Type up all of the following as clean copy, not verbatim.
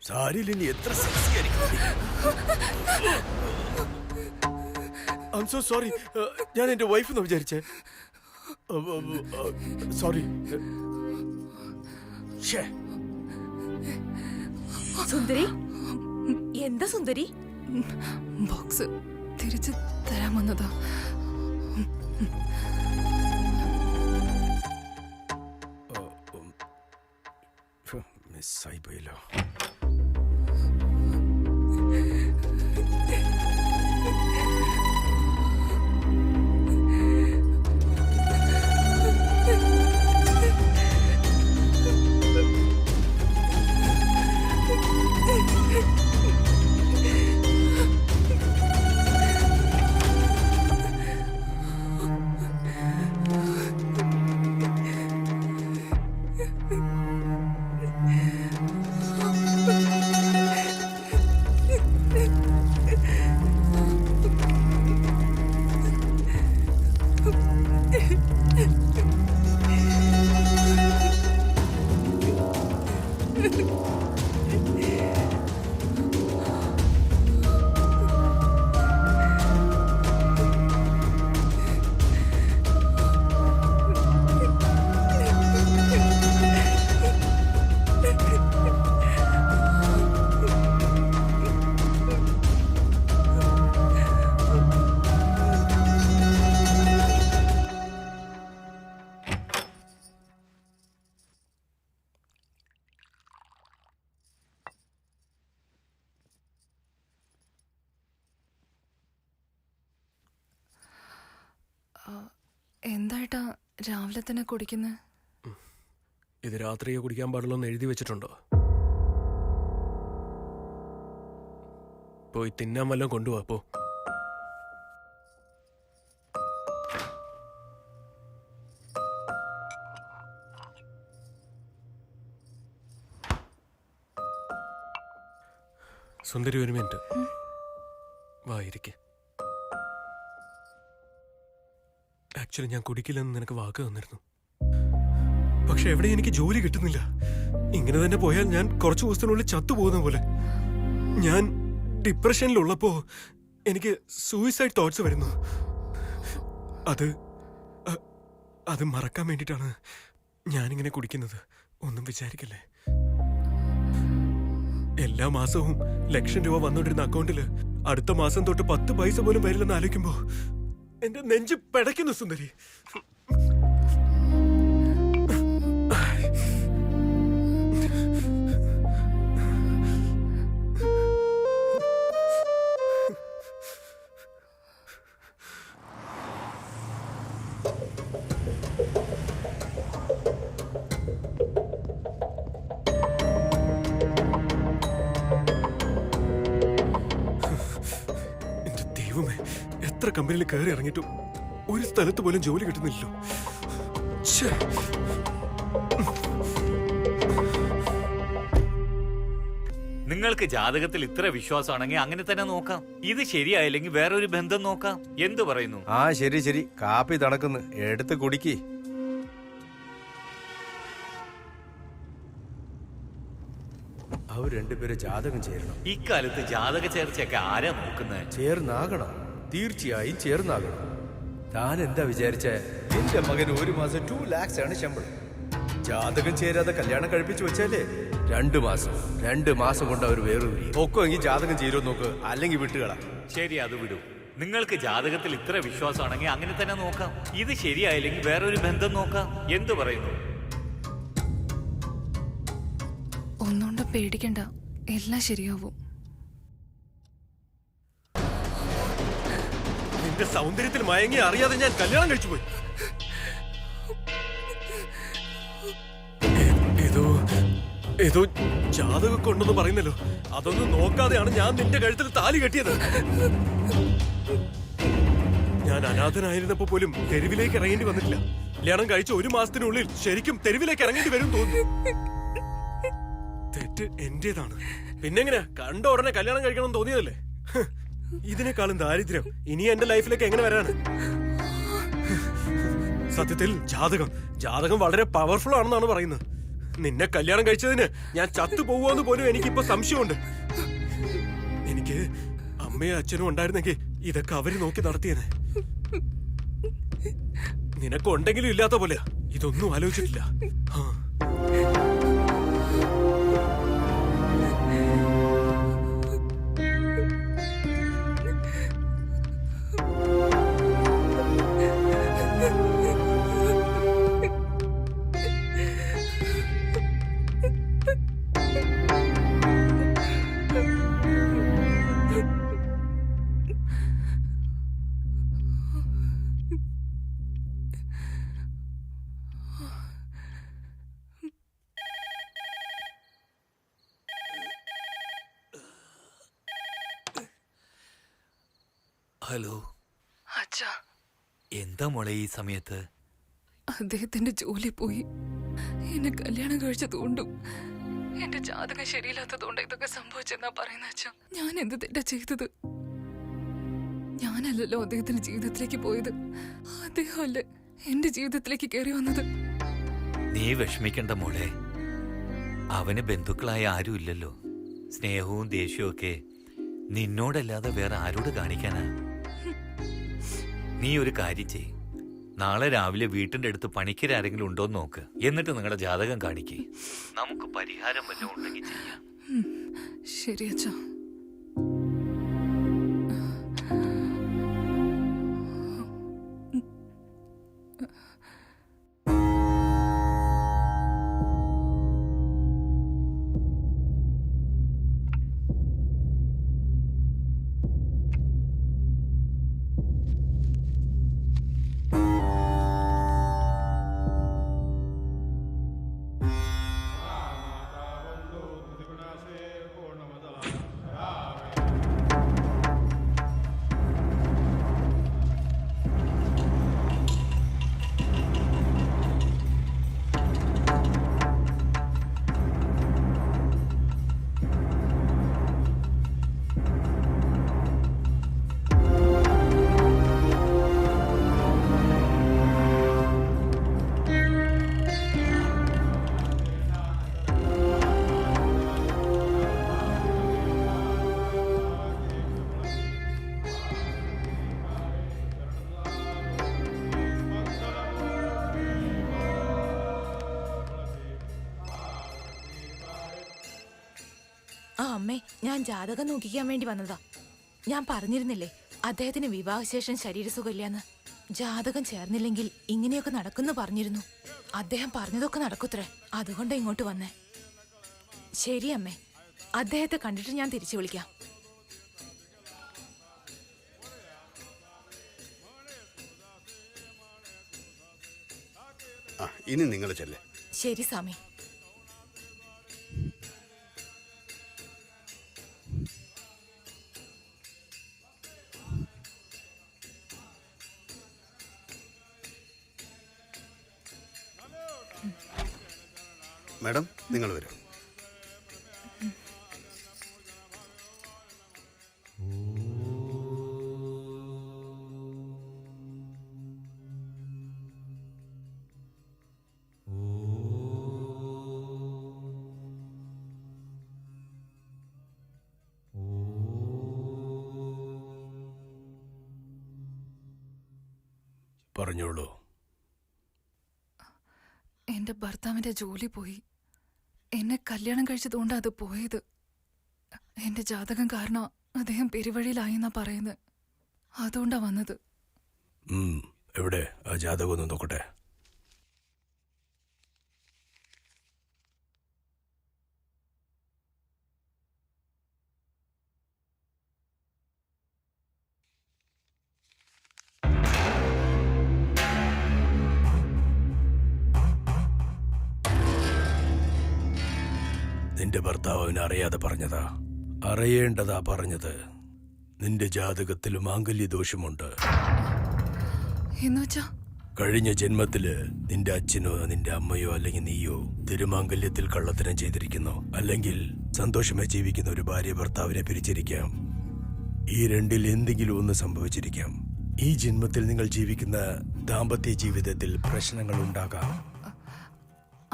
സാരിയിൽ ഇനി എത്ര സെക്സി ആയിരിക്കും. I'm so sorry. ഞാൻ എന്റെ വൈഫ് എന്ന് വിചാരിച്ചേ. സോറി. സുന്ദരി, എന്താ സുന്ദരി? ബോക്സ് തിരിച്ചു തരാൻ വന്നതാ. മിസ്സായി പോയല്ലോ. എന്തായിട്ടാ രാവിലെ തന്നെ കുടിക്കുന്നത്? ഇത് രാത്രിയെ കുടിക്കാൻ പാടുള്ളൂ എന്ന് എഴുതി വെച്ചിട്ടുണ്ടോ? പോയി തിന്നാൻ വല്ലതും കൊണ്ടുപോവാ. പോ. സുന്ദരി, ഒരു മിനിറ്റ് വായിരിക്കെ. ആക്ച്വലി ഞാൻ കുടിക്കില്ലെന്ന് നിനക്ക് വാക്ക് തന്നിരുന്നു. പക്ഷെ എവിടെ എനിക്ക് ജോലി കിട്ടുന്നില്ല. ഇങ്ങനെ തന്നെ പോയാൽ ഞാൻ കുറച്ചു ദിവസത്തിനുള്ളിൽ ചത്തുപോകുന്ന പോലെ. ഞാൻ ഡിപ്രഷനിലുള്ളപ്പോ എനിക്ക് സൂയിസൈഡ് തോട്ട്സ് വരുന്നു. അത് മറക്കാൻ വേണ്ടിയിട്ടാണ് ഞാനിങ്ങനെ കുടിക്കുന്നത്. ഒന്നും വിചാരിക്കല്ലേ. എല്ലാ മാസവും ₹1,00,000 വന്നോണ്ടിരുന്ന അക്കൗണ്ടില് അടുത്ത മാസം തൊട്ട് 10 പൈസ പോലും വരില്ലെന്ന് ആലോചിക്കുമ്പോ എന്റെ നെഞ്ച് പിടയ്ക്കുന്നു സുന്ദരി. എന്റെ ദൈവമേ, എത്ര കമ്പനിയിൽ കയറി ഇറങ്ങിയിട്ടും ഒരു സ്ഥലത്ത് പോലും ജോലി കിട്ടുന്നില്ലല്ലോ. നിങ്ങൾക്ക് ജാതകത്തിൽ ഇത്ര വിശ്വാസമാണെങ്കിൽ അങ്ങനെ തന്നെ നോക്കാം. ഇത് ശരിയായില്ലെങ്കിൽ വേറൊരു ബന്ധം നോക്കാം. എന്തു പറയുന്നു? ആ ശരി ശരി, കാപ്പി തണുക്കുന്നു, എടുത്ത് കുടിക്ക്. അവർ രണ്ടുപേരും ജാതകം ചേരണം. ഇക്കാലത്ത് ജാതക ചേർച്ചയൊക്കെ ആരാ നോക്കുന്നത്? ചേർന്നാകണം, തീർച്ചയായും ചേർന്നാകണം. താൻ എന്താ വിചാരിച്ച? എന്റെ മകന് ഒരു മാസം 2 lakhs ആണ് ശമ്പളം. ജാതകം ചേരാതെ കല്യാണം കഴിപ്പിച്ചു വെച്ചാലേ 2 മാസം കൊണ്ട് അവർ വേറൊരു നോക്കുമെങ്കിൽ ജാതകം ചേരുമോ നോക്ക്, അല്ലെങ്കിൽ വിട്ടുകളാ. ശരി, അത് വിടും. നിങ്ങൾക്ക് ജാതകത്തിൽ ഇത്ര വിശ്വാസമാണെങ്കിൽ അങ്ങനെ തന്നെ നോക്കാം. ഇത് ശരിയായില്ലെങ്കിൽ വേറൊരു ബന്ധം നോക്കാം. എന്തു പറയുന്നു? ഒന്നുകൊണ്ടും പേടിക്കണ്ട, എല്ലാം ശരിയാവും. നിന്റെ സൗന്ദര്യത്തിൽ മയങ്ങി അറിയാതെ ഞാൻ കല്യാണം കഴിച്ചു പോയി. ഏതോ ജാതകമൊക്കെ ഉണ്ടെന്ന് പറയുന്നല്ലോ. അതൊന്നും നോക്കാതെയാണ് ഞാൻ നിന്റെ കഴുത്തിൽ താലി കെട്ടിയത്. ഞാൻ അനാഥനായിരുന്നപ്പോ പോലും തെരുവിലേക്ക് ഇറങ്ങേണ്ടി വന്നിട്ടില്ല. കല്യാണം കഴിച്ച 1 മാസത്തിനുള്ളിൽ ശരിക്കും തെരുവിലേക്ക് ഇറങ്ങേണ്ടി വരും തോന്നുന്നു. തെറ്റ് എന്റേതാണ്. പിന്നെങ്ങനെ കണ്ട ഉടനെ കല്യാണം കഴിക്കണം തോന്നിയതല്ലേ? ഇതിനേക്കാളും ദാരിദ്ര്യം ഇനി എന്റെ ലൈഫിലേക്ക് എങ്ങനെ വരാണ്? സത്യത്തിൽ ജാതകം വളരെ പവർഫുൾ ആണെന്നാണ് പറയുന്നത്. നിന്നെ കല്യാണം കഴിച്ചതിന് ഞാൻ ചത്തു പോവാന്ന് പോലും എനിക്കിപ്പോ സംശയമുണ്ട്. എനിക്ക് അമ്മയും അച്ഛനും ഉണ്ടായിരുന്നെങ്കിൽ ഇതൊക്കെ അവര് നോക്കി നടത്തിയത്. നിനക്കുണ്ടെങ്കിലും ഇല്ലാത്ത പോലെ ഇതൊന്നും ആലോചിച്ചിട്ടില്ല. ആ. ഹലോ, അച്ഛാ, എന്താ മോളെ ഈ സമയത്ത്? അദ്ദേഹത്തിന്റെ ജോലി പോയി. എന്നെ കല്യാണം കഴിച്ചതുകൊണ്ടും എന്റെ ജാതകം ശരിയില്ലാത്തതുകൊണ്ട് ഇതൊക്കെ സംഭവിച്ചെന്നാ പറയുന്ന അച്ഛാ. ഞാൻ എന്ത് തെറ്റാ ചെയ്തത്? ഞാനല്ലല്ലോ അദ്ദേഹത്തിന്റെ ജീവിതത്തിലേക്ക് പോയത്. അദ്ദേഹമല്ലേ എന്റെ ജീവിതത്തിലേക്ക് കയറി വന്നത്. നീ വിഷമിക്കണ്ട മോളെ. അവന് ബന്ധുക്കളായ ആരും ഇല്ലല്ലോ. സ്നേഹവും ദേഷ്യവും ഒക്കെ നിന്നോടല്ലാതെ വേറെ ആരോട് കാണിക്കാനാ? നീ ഒരു കാര്യം ചെയ്. നാളെ രാവിലെ വീട്ടിന്റെ അടുത്ത് പണിക്കരാരെങ്കിലും ഉണ്ടോന്ന് നോക്ക്. എന്നിട്ട് നിങ്ങളുടെ ജാതകം കാണിക്കേ. നമുക്ക് പരിഹാരം വല്ലതും ഉണ്ടെങ്കിൽ ചെയ്യാം. ശരി അച്ഛാ. ആ അമ്മേ, ഞാൻ ജാതകം നോക്കിക്കാൻ വേണ്ടി വന്നതാ. ഞാൻ പറഞ്ഞിരുന്നില്ലേ അദ്ദേഹത്തിന് വിവാഹശേഷം ശരീരസുഖമില്ലാന്ന്. ജാതകം ചേർന്നില്ലെങ്കിൽ ഇങ്ങനെയൊക്കെ നടക്കുന്നു പറഞ്ഞിരുന്നു. അദ്ദേഹം പറഞ്ഞതൊക്കെ നടക്കുത്രേ. അതുകൊണ്ട് ഇങ്ങോട്ട് വന്നേ. ശരി അമ്മേ, അദ്ദേഹത്തെ കണ്ടിട്ട് ഞാൻ തിരിച്ചു വിളിക്കാം. ഇനി നിങ്ങൾ ചെല്ലേ. ശരി സ്വാമി. മാഡം, നിങ്ങൾ വരൂ. പറഞ്ഞോളൂ. എന്റെ ഭർത്താവിന്റെ ജോലി പോയി. എന്നെ കല്യാണം കഴിച്ചതുകൊണ്ട് അത് പോയത്. എന്റെ ജാതകം കാരണം അദ്ദേഹം പെരുവഴിയിലായെന്നാ പറയുന്നത്. അതുകൊണ്ടാ വന്നത്. എവിടെ ആ ജാതകം ഒന്ന് നോക്കട്ടെ. നിന്റെ ഭർത്താവ് അവനെ അറിയാതെ പറഞ്ഞതാ. അറിയേണ്ടതാ പറഞ്ഞത്. നിന്റെ ജാതകത്തിൽ മാംഗല്യദോഷമുണ്ട്. എന്നുവെച്ചാ കഴിഞ്ഞ ജന്മത്തില് നിന്റെ അച്ഛനോ നിന്റെ അമ്മയോ അല്ലെങ്കിൽ നീയോ തിരുമാംഗല്യത്തിൽ കള്ളത്തരം ചെയ്തിരിക്കുന്നു. അല്ലെങ്കിൽ സന്തോഷമായി ജീവിക്കുന്ന ഒരു ഭാര്യ ഭർത്താവിനെ പിരിച്ചിരിക്കാം. ഈ രണ്ടിൽ എന്തെങ്കിലും ഒന്ന് സംഭവിച്ചിരിക്കാം. ഈ ജന്മത്തിൽ നിങ്ങൾ ജീവിക്കുന്ന ദാമ്പത്യ ജീവിതത്തിൽ പ്രശ്നങ്ങൾ ഉണ്ടാകാം.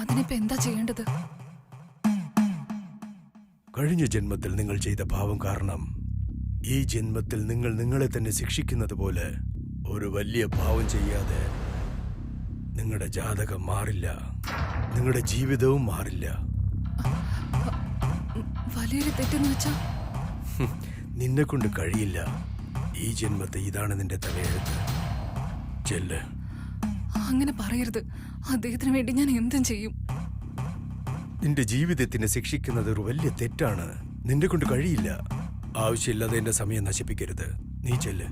അതിനിപ്പോ എന്താ ചെയ്യേണ്ടത്? കഴിഞ്ഞ ജന്മത്തിൽ നിങ്ങൾ ചെയ്ത പാവം കാരണം ഈ ജന്മത്തിൽ നിങ്ങൾ നിങ്ങളെ തന്നെ ശിക്ഷിക്കുന്നത് പോലെ ഒരു വലിയ പാവം ചെയ്യാതെ നിങ്ങളുടെ ജാതകം മാറില്ല, നിങ്ങളുടെ ജീവിതവും മാറില്ല. വലിയൊരു തെറ്റെന്ന് വെച്ചാ? നിന്നെ കൊണ്ട് കഴിയില്ല. ഈ ജന്മത്തെ ഇതാണ് നിന്റെ തലയെഴുത്ത്. ചെല്ല്. അങ്ങനെ പറയരുത്. അദ്ദേഹത്തിന് വേണ്ടി ഞാൻ എന്തും ചെയ്യും. നിന്റെ ജീവിതത്തിനെ ശിക്ഷിക്കുന്നത് ഒരു വലിയ തെറ്റാണ്. നിന്നെ കൊണ്ട് കഴിയില്ല. ആവശ്യമില്ലാതെ എന്റെ സമയം നശിപ്പിക്കരുത്. നീ ചെല്ല്.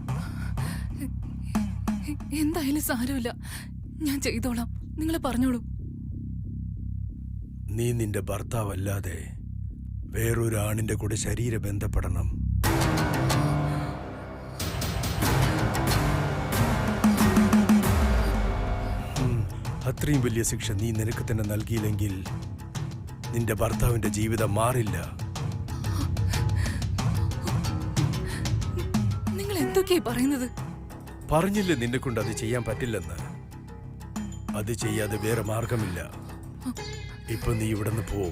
എന്തായാലും സാരമില്ല, ഞാൻ ചെയ്തോളാം. നിങ്ങൾ പറഞ്ഞോളൂ. നീ നിന്റെ ഭർത്താവല്ലാതെ വേറൊരു ആണിന്റെ കൂടെ ശരീര ബന്ധപ്പെടണം. അത്രയും വലിയ ശിക്ഷ നീ നിനക്ക് തന്നെ നൽകിയില്ലെങ്കിൽ നിന്റെ ഭർത്താവിന്റെ ജീവിതം മാറില്ല. നിങ്ങൾ എന്തൊക്കെയാ പറയുന്നത്? പറഞ്ഞില്ലേ നിന്നെ കൊണ്ട് അത് ചെയ്യാൻ പറ്റില്ലെന്ന്. അത് ചെയ്യാതെ വേറെ മാർഗമില്ല. ഇപ്പൊ നീ ഇവിടുന്ന് പോ.